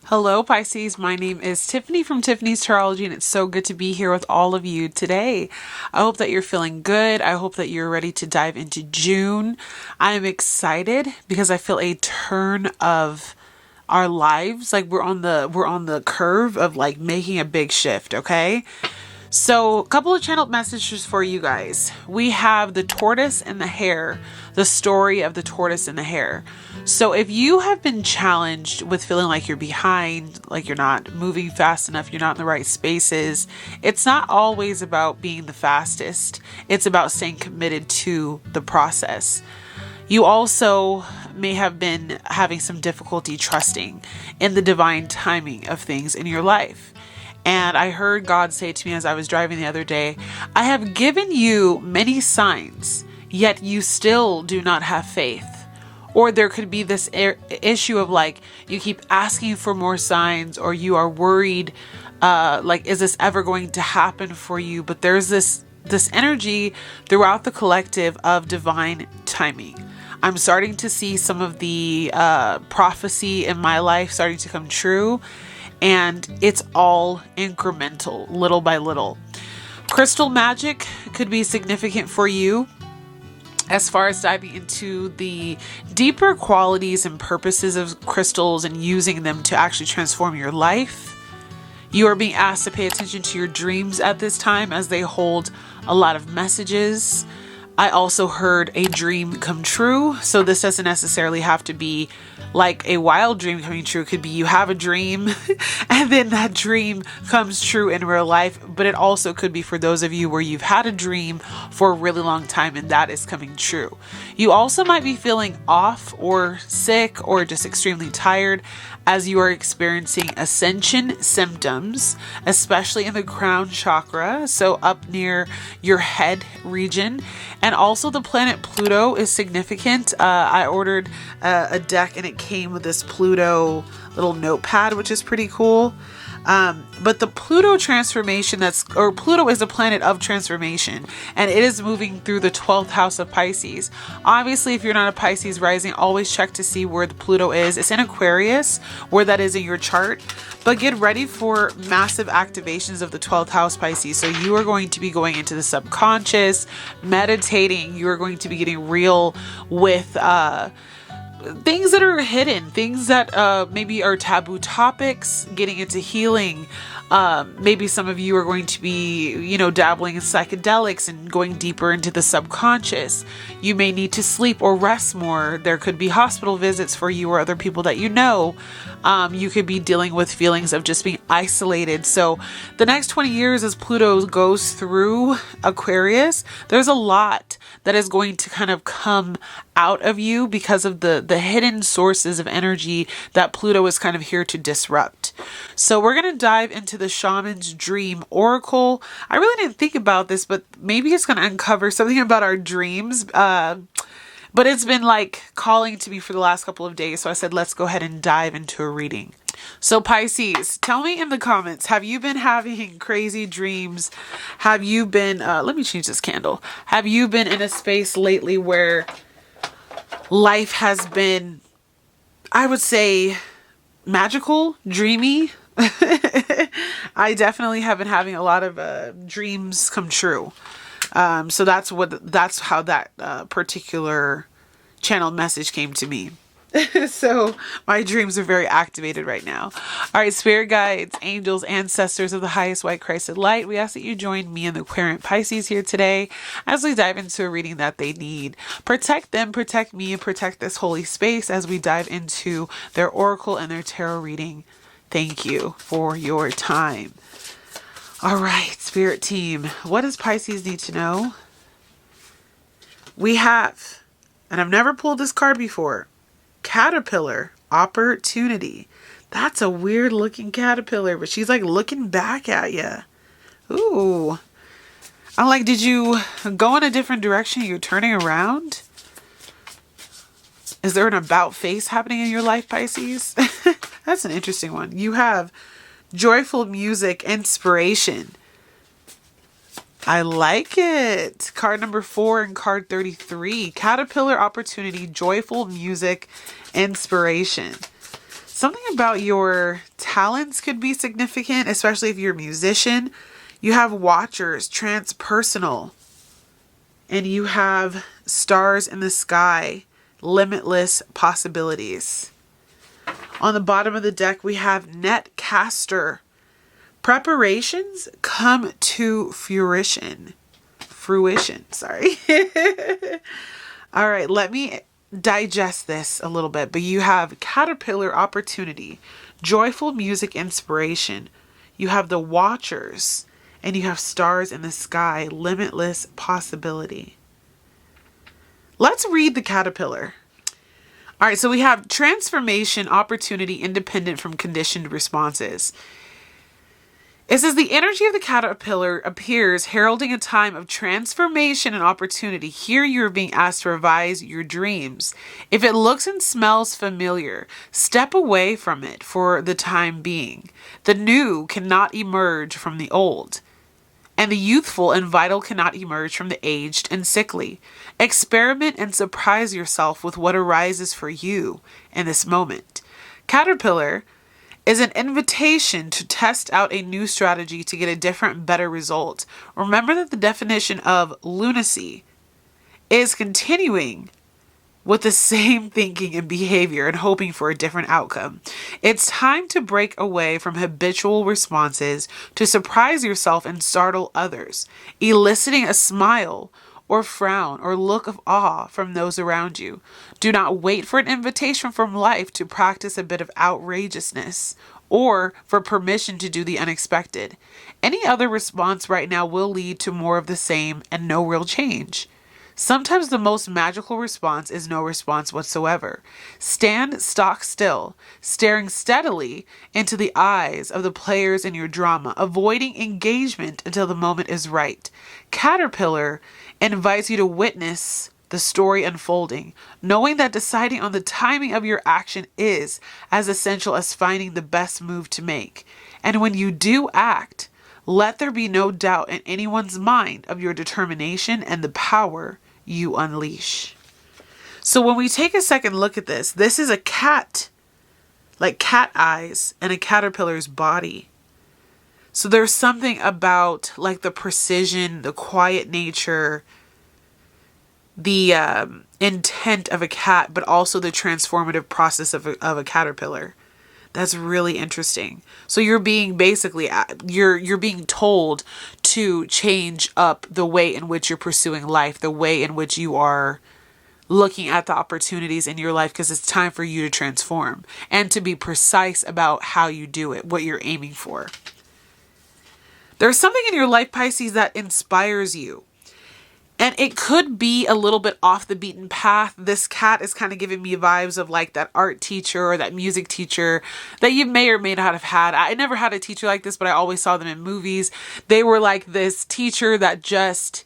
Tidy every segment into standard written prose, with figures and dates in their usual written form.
Hello, Pisces. My name is Tiffany from Tiffany's Tarology, and it's so good to be here with all of you today. I hope that you're feeling good. I hope that you're ready to dive into June. I am excited because I feel a turn of our lives. Like we're on the curve of like making a big shift, okay? So, a couple of channeled messages for you guys. We have the tortoise and the hare, the story of the tortoise and the hare. So, if you have been challenged with feeling like you're behind, like you're not moving fast enough, you're not in the right spaces, it's not always about being the fastest. It's about staying committed to the process. You also may have been having some difficulty trusting in the divine timing of things in your life. And I heard God say to me as I was driving the other day, I have given you many signs, yet you still do not have faith. Or there could be this issue of like, you keep asking for more signs, or you are worried, like, is this ever going to happen for you? But there's this energy throughout the collective of divine timing. I'm starting to see some of the prophecy in my life starting to come true. And it's all incremental, little by little. Crystal magic could be significant for you as far as diving into the deeper qualities and purposes of crystals and using them to actually transform your life. You are being asked to pay attention to your dreams at this time as they hold a lot of messages. I also heard a dream come true. So this doesn't necessarily have to be like a wild dream coming true. It could be you have a dream and then that dream comes true in real life. But it also could be for those of you where you've had a dream for a really long time and that is coming true. You also might be feeling off or sick or just extremely tired as you are experiencing ascension symptoms, especially in the crown chakra, so up near your head region. And also the planet Pluto is significant. I ordered a deck and it came with this Pluto little notepad, which is pretty cool. But the Pluto transformation Pluto is a planet of transformation and it is moving through the 12th house of Pisces. Obviously, if you're not a Pisces rising, always check to see where the Pluto is. It's in Aquarius, where that is in your chart. But get ready for massive activations of the 12th house Pisces. So you are going to be going into the subconscious, meditating. You are going to be getting real with things that are hidden, things that maybe are taboo topics, getting into healing. Maybe some of you are going to be, dabbling in psychedelics and going deeper into the subconscious. You may need to sleep or rest more. There could be hospital visits for you or other people that you know. You could be dealing with feelings of just being isolated. So the next 20 years as Pluto goes through Aquarius, there's a lot that is going to kind of come out of you because of the hidden sources of energy that Pluto is kind of here to disrupt. So we're going to dive into the Shaman's Dream Oracle. I really didn't think about this, but maybe it's going to uncover something about our dreams. But it's been like calling to me for the last couple of days. So I said, let's go ahead and dive into a reading. So Pisces, tell me in the comments, have you been having crazy dreams? Have you been, let me change this candle. Have you been in a space lately where life has been, I would say, magical, dreamy? I definitely have been having a lot of dreams come true. So that's how that particular channel message came to me. So my dreams are very activated right now. All right, spirit guides, angels, ancestors of the highest white Christed light, we ask that you join me and the Aquarian Pisces here today as we dive into a reading that they need. Protect them, protect me, and protect this holy space as we dive into their oracle and their tarot reading. Thank you for your time. All right, spirit team, what does Pisces need to know? We have, and I've never pulled this card before, Caterpillar, Opportunity. That's a weird looking caterpillar, but she's like looking back at you. Ooh. I'm like, did you go in a different direction? You're turning around? Is there an about face happening in your life, Pisces? That's an interesting one. You have joyful music, inspiration. I like it. Card number 4 and card 33. Caterpillar, opportunity, joyful music, inspiration. Something about your talents could be significant, especially if you're a musician. You have Watchers, transpersonal, and you have Stars in the Sky, limitless possibilities. On the bottom of the deck, we have Netcaster, preparations come to fruition. Sorry. All right, let me digest this a little bit. But you have Caterpillar, opportunity, joyful music, inspiration. You have the Watchers, and you have Stars in the Sky, limitless possibility. Let's read the Caterpillar. All right, so we have transformation, opportunity, independent from conditioned responses. It says the energy of the caterpillar appears heralding a time of transformation and opportunity. Here you are being asked to revise your dreams. If it looks and smells familiar, step away from it for the time being. The new cannot emerge from the old, and the youthful and vital cannot emerge from the aged and sickly. Experiment and surprise yourself with what arises for you in this moment. Caterpillar is an invitation to test out a new strategy to get a different, better result. Remember that the definition of lunacy is continuing with the same thinking and behavior and hoping for a different outcome. It's time to break away from habitual responses to surprise yourself and startle others, eliciting a smile or frown or look of awe from those around you. Do not wait for an invitation from life to practice a bit of outrageousness or for permission to do the unexpected. Any other response right now will lead to more of the same and no real change. Sometimes the most magical response is no response whatsoever. Stand stock still, staring steadily into the eyes of the players in your drama, avoiding engagement until the moment is right. Caterpillar invites you to witness the story unfolding, knowing that deciding on the timing of your action is as essential as finding the best move to make. And when you do act, let there be no doubt in anyone's mind of your determination and the power you unleash. So when we take a second look at this, this is a cat, like cat eyes, and a caterpillar's body. So there's something about like the precision, the quiet nature, the intent of a cat, but also the transformative process of a caterpillar. That's really interesting. So you're being basically, you're being told to change up the way in which you're pursuing life, the way in which you are looking at the opportunities in your life, because it's time for you to transform and to be precise about how you do it, what you're aiming for. There's something in your life, Pisces, that inspires you. And it could be a little bit off the beaten path. This cat is kind of giving me vibes of like that art teacher or that music teacher that you may or may not have had. I never had a teacher like this, but I always saw them in movies. They were like this teacher that just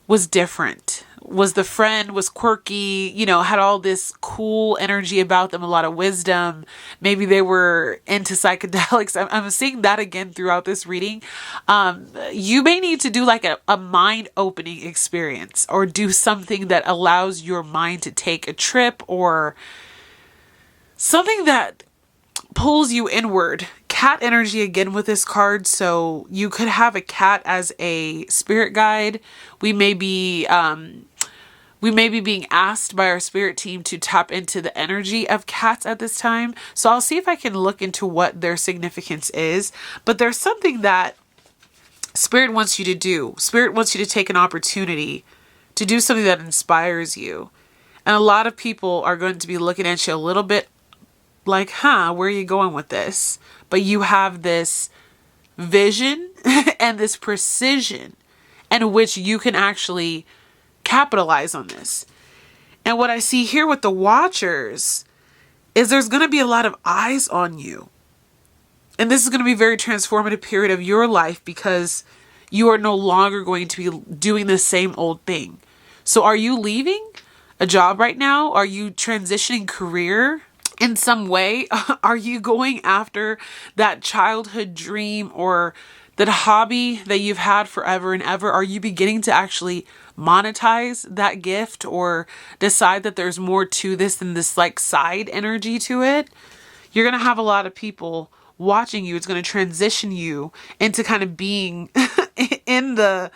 was different, was the friend, was quirky, had all this cool energy about them, a lot of wisdom. Maybe they were into psychedelics. I'm seeing that again throughout this reading. You may need to do like a mind-opening experience or do something that allows your mind to take a trip or something that pulls you inward. Cat energy again with this card. So you could have a cat as a spirit guide. We may be being asked by our spirit team to tap into the energy of cats at this time. So I'll see if I can look into what their significance is. But there's something that Spirit wants you to do. Spirit wants you to take an opportunity to do something that inspires you. And a lot of people are going to be looking at you a little bit like, where are you going with this? But you have this vision and this precision in which you can actually capitalize on this. And what I see here with the Watchers is there's going to be a lot of eyes on you. And this is going to be a very transformative period of your life because you are no longer going to be doing the same old thing. So are you leaving a job right now? Are you transitioning career in some way? Are you going after that childhood dream or that hobby that you've had forever and ever? Are you beginning to actually monetize that gift or decide that there's more to this than this like side energy to it? You're going to have a lot of people watching you. It's going to transition you into kind of being in the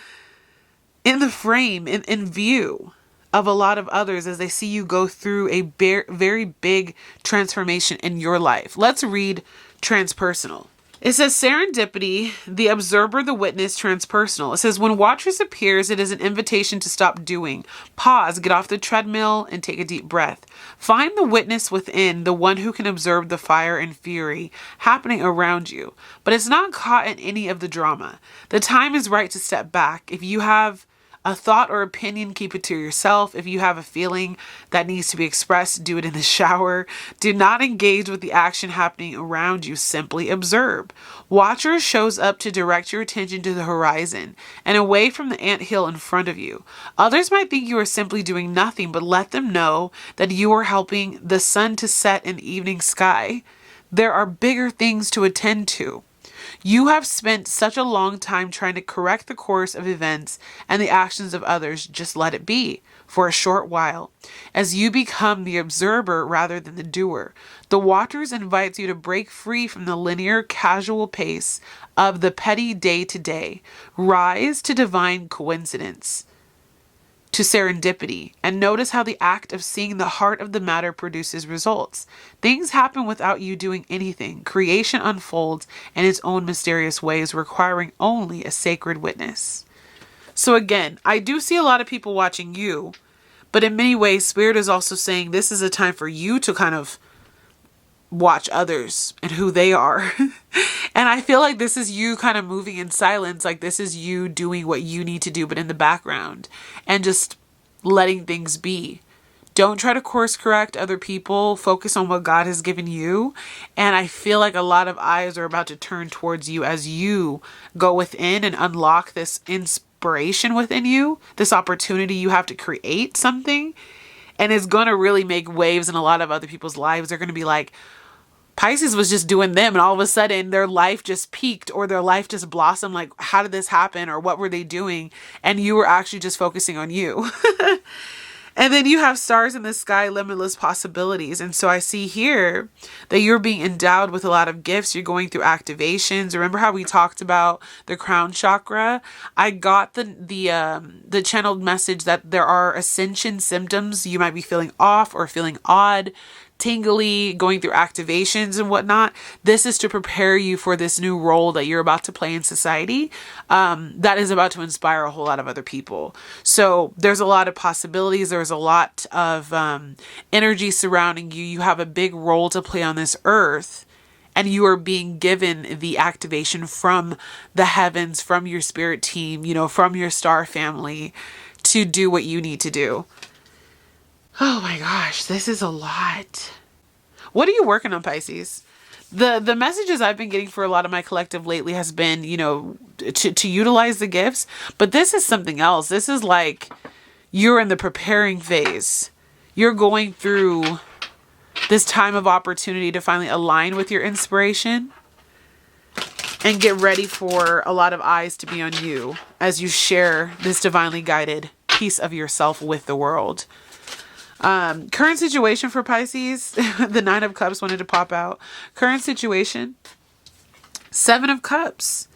frame, in view of a lot of others as they see you go through a very big transformation in your life. Let's read transpersonal. It says serendipity, the observer, the witness, transpersonal. It says when Watchers appears, it is an invitation to stop doing. Pause, get off the treadmill, and take a deep breath. Find the witness within, the one who can observe the fire and fury happening around you. But it's not caught in any of the drama. The time is right to step back. If you have a thought or opinion, keep it to yourself. If you have a feeling that needs to be expressed, do it in the shower. Do not engage with the action happening around you. Simply observe. Watcher shows up to direct your attention to the horizon and away from the anthill in front of you. Others might think you are simply doing nothing, but let them know that you are helping the sun to set in the evening sky. There are bigger things to attend to. You have spent such a long time trying to correct the course of events and the actions of others. Just let it be for a short while as you become the observer rather than the doer. The Watchers invites you to break free from the linear, casual pace of the petty day-to-day. Rise to divine coincidence, to serendipity, and notice how the act of seeing the heart of the matter produces results. Things happen without you doing anything. Creation unfolds in its own mysterious ways, requiring only a sacred witness. So again, I do see a lot of people watching you, but in many ways, Spirit is also saying this is a time for you to kind of watch others and who they are. And I feel like this is you kind of moving in silence. Like this is you doing what you need to do, but in the background and just letting things be. Don't try to course correct other people. Focus on what God has given you. And I feel like a lot of eyes are about to turn towards you as you go within and unlock this inspiration within you, this opportunity you have to create something. And it's going to really make waves in a lot of other people's lives. They're going to be like, Pisces was just doing them and all of a sudden their life just peaked or their life just blossomed. Like, how did this happen? Or what were they doing? And you were actually just focusing on you. And then you have stars in the sky, limitless possibilities. And so I see here that you're being endowed with a lot of gifts. You're going through activations. Remember how we talked about the crown chakra? I got the channeled message that there are ascension symptoms. You might be feeling off or feeling odd, tingly, going through activations and whatnot. This is to prepare you for this new role that you're about to play in society that is about to inspire a whole lot of other people. So there's a lot of possibilities. There's a lot of energy surrounding you. You have a big role to play on this earth, and you are being given the activation from the heavens, from your spirit team, from your star family to do what you need to do. Oh my gosh, this is a lot. What are you working on, Pisces? The messages I've been getting for a lot of my collective lately has been, to utilize the gifts. But this is something else. This is like you're in the preparing phase. You're going through this time of opportunity to finally align with your inspiration and get ready for a lot of eyes to be on you as you share this divinely guided piece of yourself with the world. Current situation for Pisces, the 9 of Cups wanted to pop out. Current situation, 7 of Cups.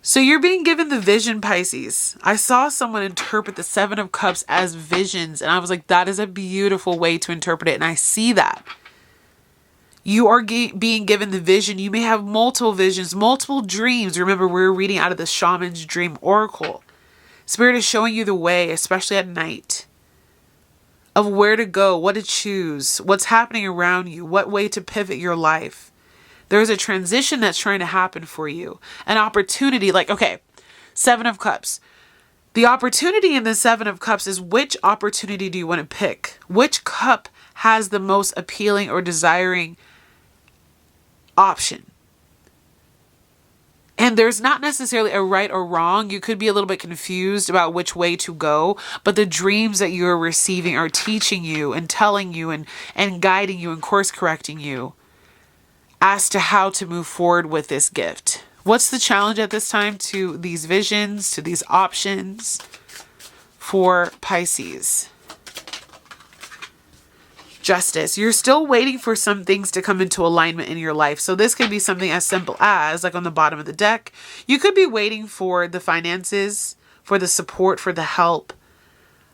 So you're being given the vision, Pisces. I saw someone interpret the 7 of Cups as visions, and I was like, that is a beautiful way to interpret it. And I see that. You are being given the vision. You may have multiple visions, multiple dreams. Remember, we're reading out of the Shaman's Dream Oracle. Spirit is showing you the way, especially at night, of where to go, what to choose, what's happening around you, what way to pivot your life. There's a transition that's trying to happen for you. An opportunity, like, okay, 7 of Cups. The opportunity in the 7 of Cups is which opportunity do you want to pick? Which cup has the most appealing or desiring option? And there's not necessarily a right or wrong. You could be a little bit confused about which way to go, but the dreams that you're receiving are teaching you and telling you and guiding you and course correcting you as to how to move forward with this gift. What's the challenge at this time to these visions, to these options for Pisces? Justice. You're still waiting for some things to come into alignment in your life. So this could be something as simple as, like on the bottom of the deck, you could be waiting for the finances, for the support, for the help,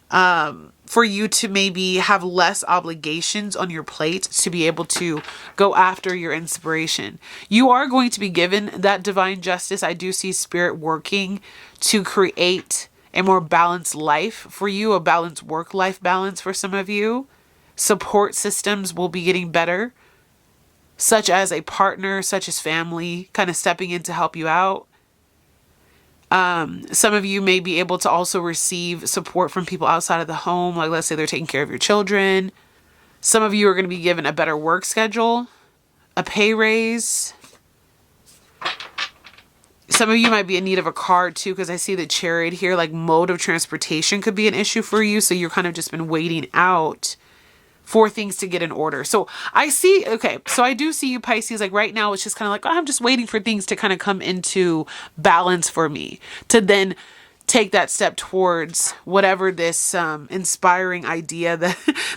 for you to maybe have less obligations on your plate to be able to go after your inspiration. You are going to be given that divine justice. I do see spirit working to create a more balanced life for you, a balanced work-life balance for some of you. Support systems will be getting better, such as a partner, such as family, kind of stepping in to help you out. Some of you may be able to also receive support from people outside of the home. Like, let's say they're taking care of your children. Some of you are going to be given a better work schedule, a pay raise. Some of you might be in need of a car too, because I see the Chariot here, like mode of transportation could be an issue for you. So you're kind of just been waiting out for things to get in order. So I see, okay, so I do see you, Pisces, like right now it's just kind of like, oh, I'm just waiting for things to kind of come into balance for me to then take that step towards whatever this inspiring idea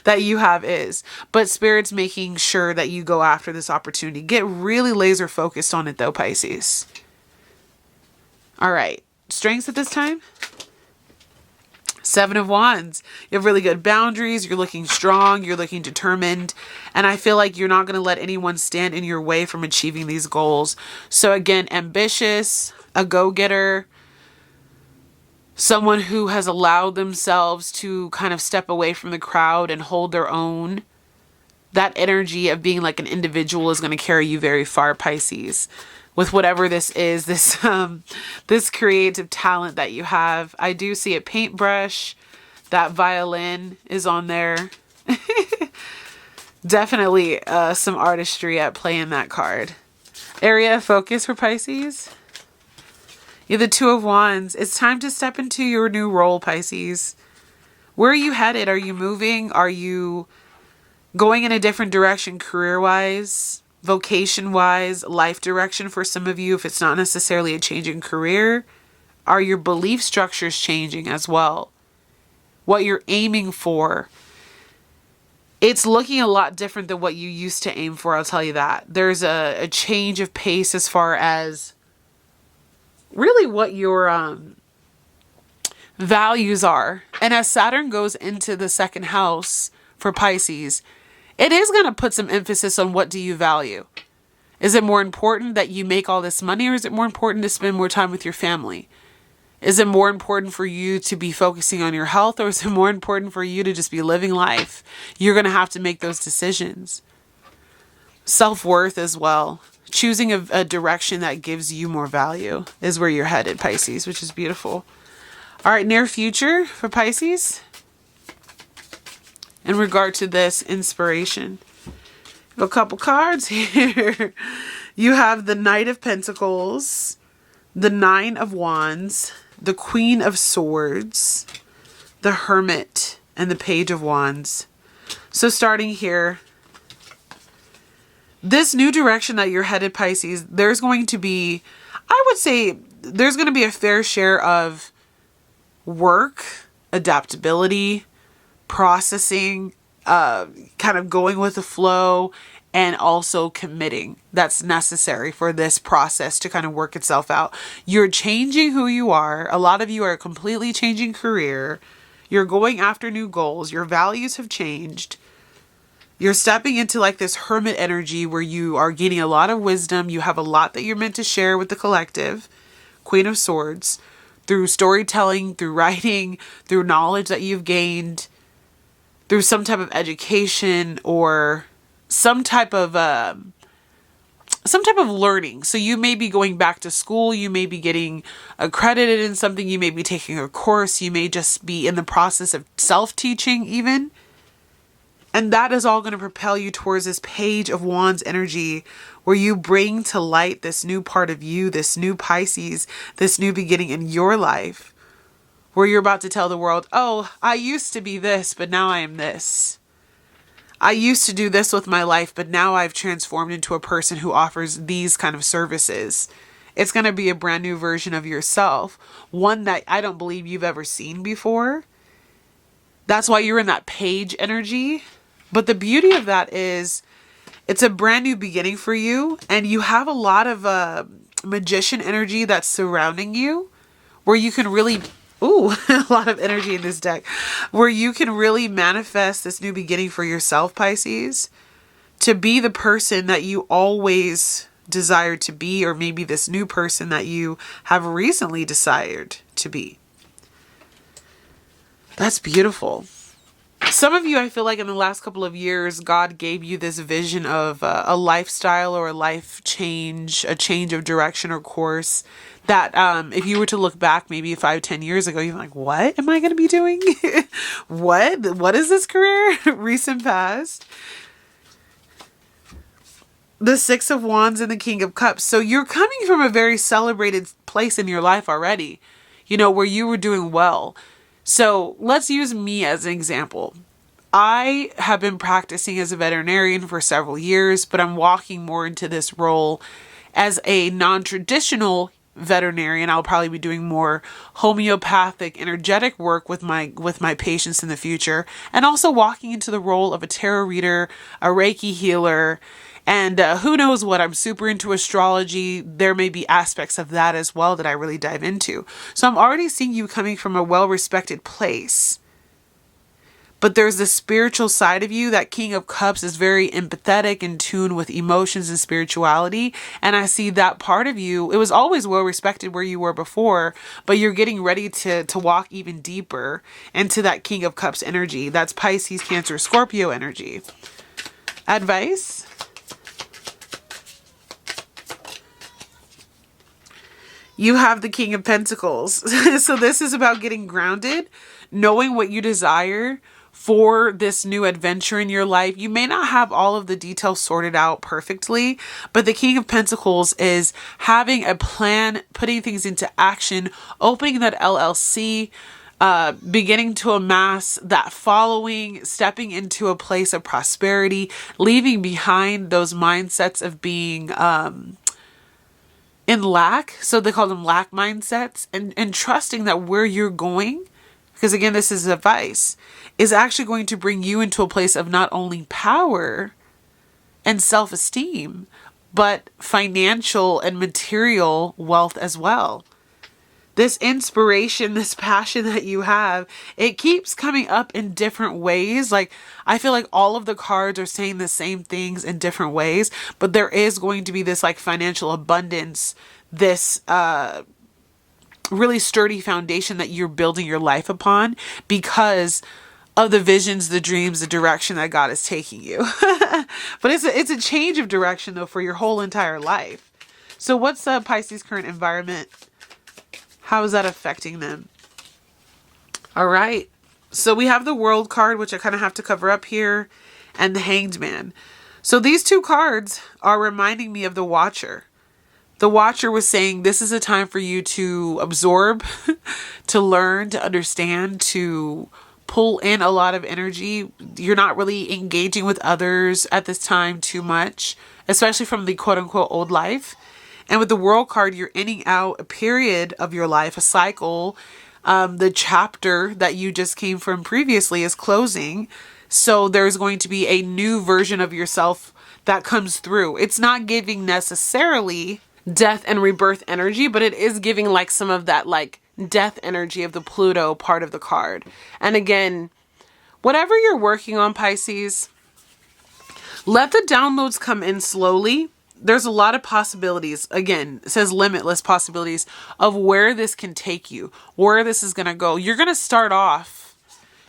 that you have is. But Spirit's making sure that you go after this opportunity. Get really laser focused on it though, Pisces. All right, strengths at this time. 7 of Wands. You have really good boundaries. You're looking strong. You're looking determined. And I feel like you're not going to let anyone stand in your way from achieving these goals. So again, ambitious, a go-getter, someone who has allowed themselves to kind of step away from the crowd and hold their own. That energy of being like an individual is going to carry you very far, Pisces. With whatever this is, this creative talent that you have. I do see a paintbrush. That violin is on there. Definitely some artistry at play in that card. Area of focus for Pisces. You have the 2 of Wands. It's time to step into your new role, Pisces. Where are you headed? Are you moving? Are you going in a different direction career-wise? Vocation-wise, life direction for some of you, if it's not necessarily a change in career? Are your belief structures changing as well? What you're aiming for, it's looking a lot different than what you used to aim for, I'll tell you that. There's a change of pace as far as really what your values are. And as Saturn goes into the second house for Pisces, it is going to put some emphasis on what do you value. Is it more important that you make all this money, or is it more important to spend more time with your family? Is it more important for you to be focusing on your health, or is it more important for you to just be living life? You're going to have to make those decisions. Self-worth as well. Choosing a direction that gives you more value is where you're headed, Pisces, which is beautiful. All right, near future for Pisces. In regard to this inspiration, a couple cards here. You have the Knight of Pentacles, the 9 of Wands, the Queen of Swords, the Hermit, and the Page of Wands. So starting here, this new direction that you're headed, Pisces, there's going to be, I would say, there's going to be a fair share of work, adaptability, processing, kind of going with the flow, and also committing. That's necessary for this process to kind of work itself out. You're changing who you are. A lot of you are completely changing career. You're going after new goals. Your values have changed. You're stepping into like this hermit energy where you are gaining a lot of wisdom. You have a lot that you're meant to share with the collective. Queen of Swords. Through storytelling, through writing, through knowledge that you've gained, through some type of education or some type of learning. So you may be going back to school. You may be getting accredited in something. You may be taking a course. You may just be in the process of self-teaching even. And that is all going to propel you towards this Page of Wands energy where you bring to light this new part of you, this new Pisces, this new beginning in your life, where you're about to tell the world, oh, I used to be this, but now I am this. I used to do this with my life, but now I've transformed into a person who offers these kind of services. It's going to be a brand new version of yourself, one that I don't believe you've ever seen before. That's why you're in that Page energy. But the beauty of that is it's a brand new beginning for you, and you have a lot of magician energy that's surrounding you, where you can really, ooh, a lot of energy in this deck, where you can really manifest this new beginning for yourself, Pisces, to be the person that you always desired to be, or maybe this new person that you have recently desired to be. That's beautiful. Some of you, I feel like in the last couple of years, God gave you this vision of a lifestyle or a life change, a change of direction or course that if you were to look back maybe 5-10 years ago, you're like, what am I going to be doing? What is this career? Recent past. The Six of Wands and the King of Cups. So you're coming from a very celebrated place in your life already, where you were doing well. So let's use me as an example. I have been practicing as a veterinarian for several years, but I'm walking more into this role as a non-traditional veterinarian. I'll probably be doing more homeopathic, energetic work with my patients in the future, and also walking into the role of a tarot reader, a Reiki healer, and who knows what. I'm super into astrology. There may be aspects of that as well that I really dive into. So I'm already seeing you coming from a well-respected place. But there's the spiritual side of you. That King of Cups is very empathetic, in tune with emotions and spirituality. And I see that part of you. It was always well-respected where you were before, but you're getting ready to walk even deeper into that King of Cups energy. That's Pisces, Cancer, Scorpio energy. Advice? You have the King of Pentacles. So this is about getting grounded, knowing what you desire for this new adventure in your life. You may not have all of the details sorted out perfectly, but the King of Pentacles is having a plan, putting things into action, opening that LLC, beginning to amass that following, stepping into a place of prosperity, leaving behind those mindsets of being in lack. So they call them lack mindsets, and trusting that where you're going, because again, this is advice, is actually going to bring you into a place of not only power and self-esteem, but financial and material wealth as well. This inspiration, this passion that you have, it keeps coming up in different ways. Like, I feel like all of the cards are saying the same things in different ways, but there is going to be this like financial abundance, this really sturdy foundation that you're building your life upon because of the visions, the dreams, the direction that God is taking you. But it's a change of direction though for your whole entire life. So what's Pisces' current environment? How is that affecting them? All right. So we have the World card, which I kind of have to cover up here, and the Hanged Man. So these two cards are reminding me of the Watcher. The Watcher was saying this is a time for you to absorb, to learn, to understand, to pull in a lot of energy. You're not really engaging with others at this time too much, especially from the quote unquote old life. And with the World card, you're ending out a period of your life, a cycle. The chapter that you just came from previously is closing. So there's going to be a new version of yourself that comes through. It's not giving necessarily death and rebirth energy, but it is giving like some of that like death energy of the Pluto part of the card. And again, whatever you're working on, Pisces, let the downloads come in slowly. There's a lot of possibilities. Again, it says limitless possibilities of where this can take you, where this is going to go. You're going to start off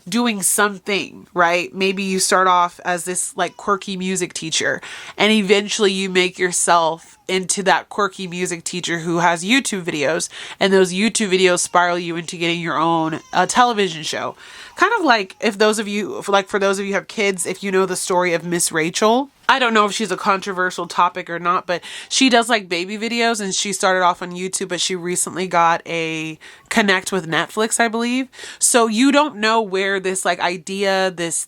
doing something, right? Maybe you start off as this like quirky music teacher, and eventually you make yourself into that quirky music teacher who has YouTube videos, and those YouTube videos spiral you into getting your own television show. Kind of like if those of you, like for those of you who have kids, if you know the story of Miss Rachel. I don't know if she's a controversial topic or not, but she does like baby videos, and she started off on YouTube, but she recently got a connect with Netflix, I believe. So you don't know where this like idea, this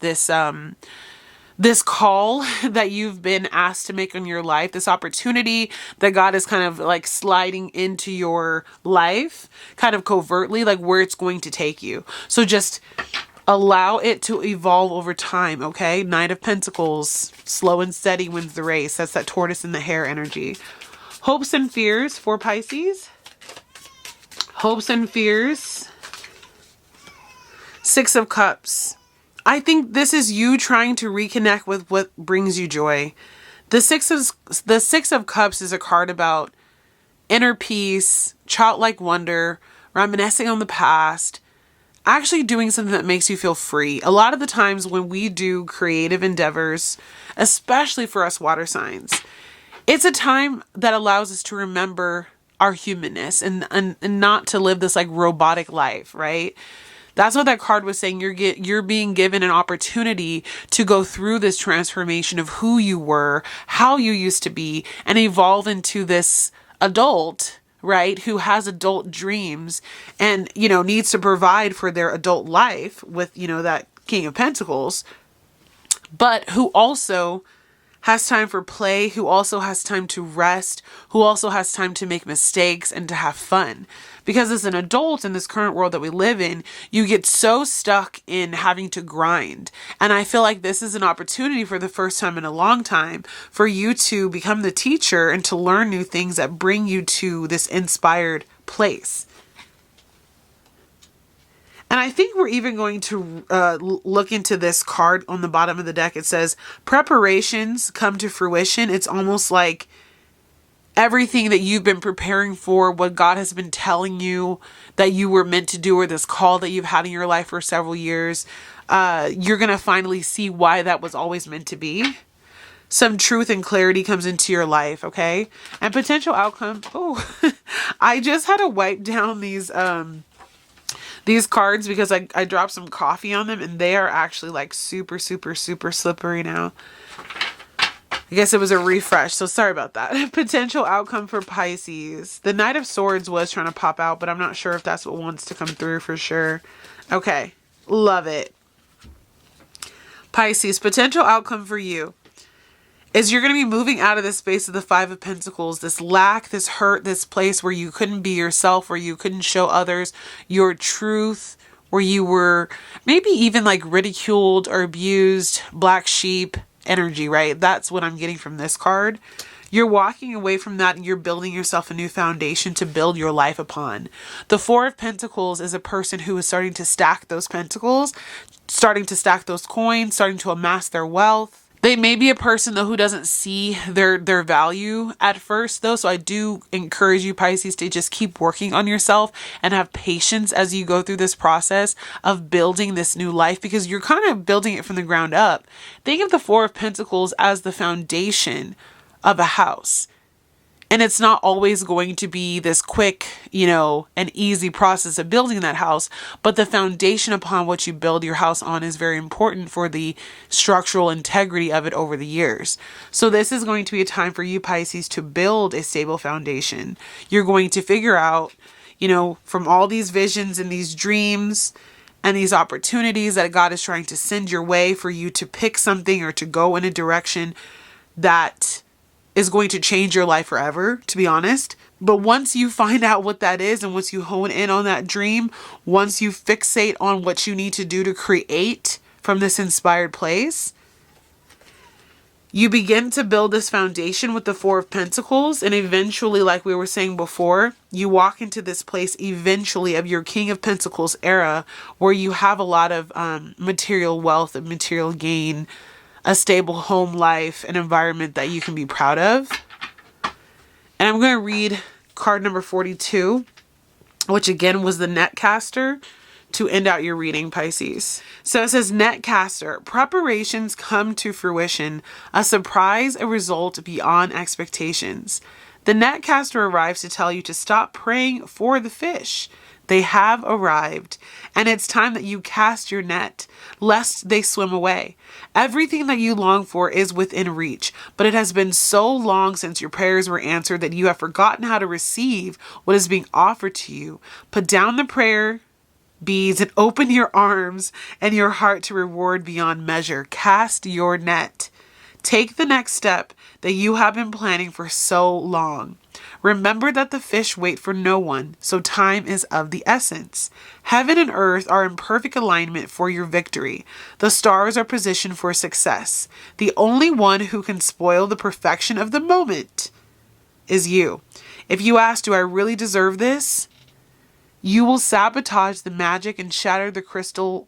call that you've been asked to make in your life, this opportunity that God is kind of like sliding into your life, kind of covertly, like where it's going to take you. So just Allow it to evolve over time, okay? Knight of Pentacles, slow and steady wins the race. That's that tortoise in the hare energy. Hopes and fears for Pisces. Hopes and fears. Six of Cups. I think this is you trying to reconnect with what brings you joy. The Six of Cups is a card about inner peace, childlike wonder, reminiscing on the past, actually doing something that makes you feel free. A lot of the times when we do creative endeavors, especially for us water signs, it's a time that allows us to remember our humanness and not to live this like robotic life, right? That's what that card was saying. You're being given an opportunity to go through this transformation of who you were, how you used to be, and evolve into this adult, right? Who has adult dreams and, needs to provide for their adult life with, that King of Pentacles, but who also has time for play, who also has time to rest, who also has time to make mistakes and to have fun. Because as an adult in this current world that we live in, you get so stuck in having to grind. And I feel like this is an opportunity for the first time in a long time for you to become the teacher and to learn new things that bring you to this inspired place. And I think we're even going to look into this card on the bottom of the deck. It says, preparations come to fruition. It's almost like everything that you've been preparing for, what God has been telling you that you were meant to do, or this call that you've had in your life for several years, you're going to finally see why that was always meant to be. Some truth and clarity comes into your life, okay? And potential outcome. Oh, I just had to wipe down these cards because I dropped some coffee on them and they are actually like super, super, super slippery now. I guess it was a refresh, so sorry about that. Potential outcome for Pisces. The Knight of Swords was trying to pop out, but I'm not sure if that's what wants to come through for sure. Okay, love it. Pisces, potential outcome for you is you're going to be moving out of this space of the Five of Pentacles, this lack, this hurt, this place where you couldn't be yourself, where you couldn't show others your truth, where you were maybe even like ridiculed or abused, black sheep energy, right? That's what I'm getting from this card. You're walking away from that and you're building yourself a new foundation to build your life upon. The Four of Pentacles is a person who is starting to stack those pentacles, starting to stack those coins, starting to amass their wealth. They may be a person though who doesn't see their value at first though. So I do encourage you, Pisces, to just keep working on yourself and have patience as you go through this process of building this new life, because you're kind of building it from the ground up. Think of the Four of Pentacles as the foundation of a house. And it's not always going to be this quick, and easy process of building that house. But the foundation upon which you build your house on is very important for the structural integrity of it over the years. So this is going to be a time for you, Pisces, to build a stable foundation. You're going to figure out, from all these visions and these dreams and these opportunities that God is trying to send your way for you to pick something or to go in a direction that is going to change your life forever, to be honest. But once you find out what that is, and once you hone in on that dream, once you fixate on what you need to do to create from this inspired place, you begin to build this foundation with the Four of Pentacles. And eventually, like we were saying before, you walk into this place eventually of your King of Pentacles era, where you have a lot of material wealth and material gain, a stable home life, an environment that you can be proud of. And I'm going to read card number 42, which again was the Netcaster, to end out your reading, Pisces. So it says, Netcaster, preparations come to fruition, a surprise, a result beyond expectations. The Netcaster arrives to tell you to stop praying for the fish. They have arrived, and it's time that you cast your net, lest they swim away. Everything that you long for is within reach, but it has been so long since your prayers were answered that you have forgotten how to receive what is being offered to you. Put down the prayer beads and open your arms and your heart to reward beyond measure. Cast your net. Take the next step that you have been planning for so long. Remember that the fish wait for no one, so time is of the essence. Heaven and earth are in perfect alignment for your victory. The stars are positioned for success. The only one who can spoil the perfection of the moment is you. If you ask, do I really deserve this? You will sabotage the magic and shatter the crystalline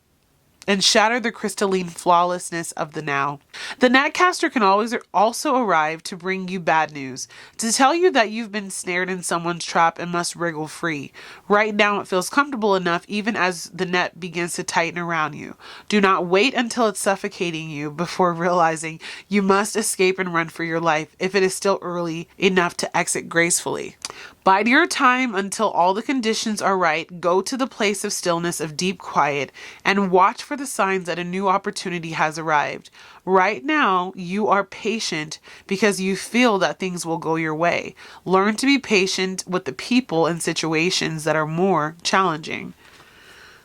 flawlessness of the now. The netcaster can always also arrive to bring you bad news, to tell you that you've been snared in someone's trap and must wriggle free. Right now it feels comfortable enough even as the net begins to tighten around you. Do not wait until it's suffocating you before realizing you must escape and run for your life if it is still early enough to exit gracefully. Bide your time until all the conditions are right. Go to the place of stillness, of deep quiet, and watch for the signs that a new opportunity has arrived. Right now, you are patient because you feel that things will go your way. Learn to be patient with the people and situations that are more challenging.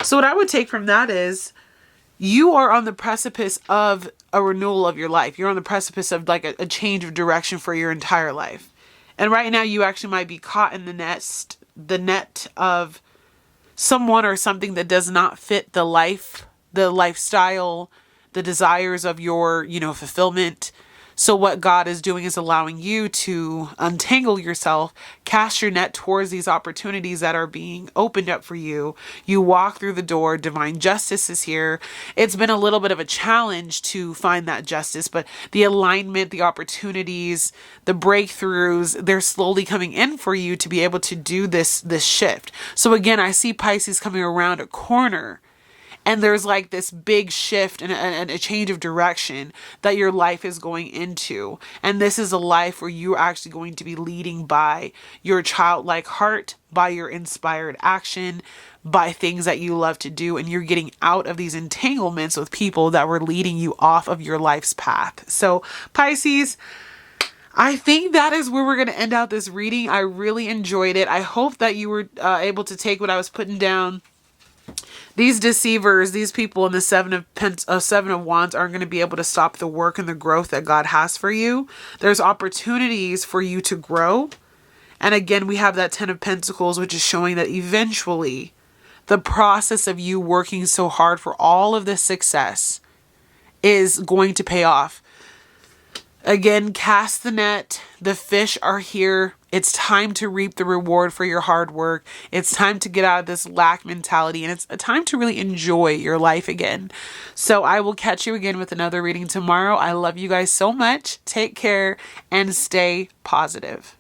So what I would take from that is you are on the precipice of a renewal of your life. You're on the precipice of like a change of direction for your entire life. And right now you actually might be caught in the net of someone or something that does not fit the lifestyle, the desires of your, fulfillment. So what God is doing is allowing you to untangle yourself, cast your net towards these opportunities that are being opened up for you. You walk through the door, divine justice is here. It's been a little bit of a challenge to find that justice, but the alignment, the opportunities, the breakthroughs, they're slowly coming in for you to be able to do this shift. So again, I see Pisces coming around a corner. And there's like this big shift and a change of direction that your life is going into. And this is a life where you're actually going to be leading by your childlike heart, by your inspired action, by things that you love to do. And you're getting out of these entanglements with people that were leading you off of your life's path. So Pisces, I think that is where we're going to end out this reading. I really enjoyed it. I hope that you were able to take what I was putting down. These deceivers, these people in the Seven of Wands aren't going to be able to stop the work and the growth that God has for you. There's opportunities for you to grow. And again, we have that Ten of Pentacles, which is showing that eventually the process of you working so hard for all of this success is going to pay off. Again, cast the net. The fish are here. It's time to reap the reward for your hard work. It's time to get out of this lack mentality, and it's a time to really enjoy your life again. So I will catch you again with another reading tomorrow. I love you guys so much. Take care and stay positive.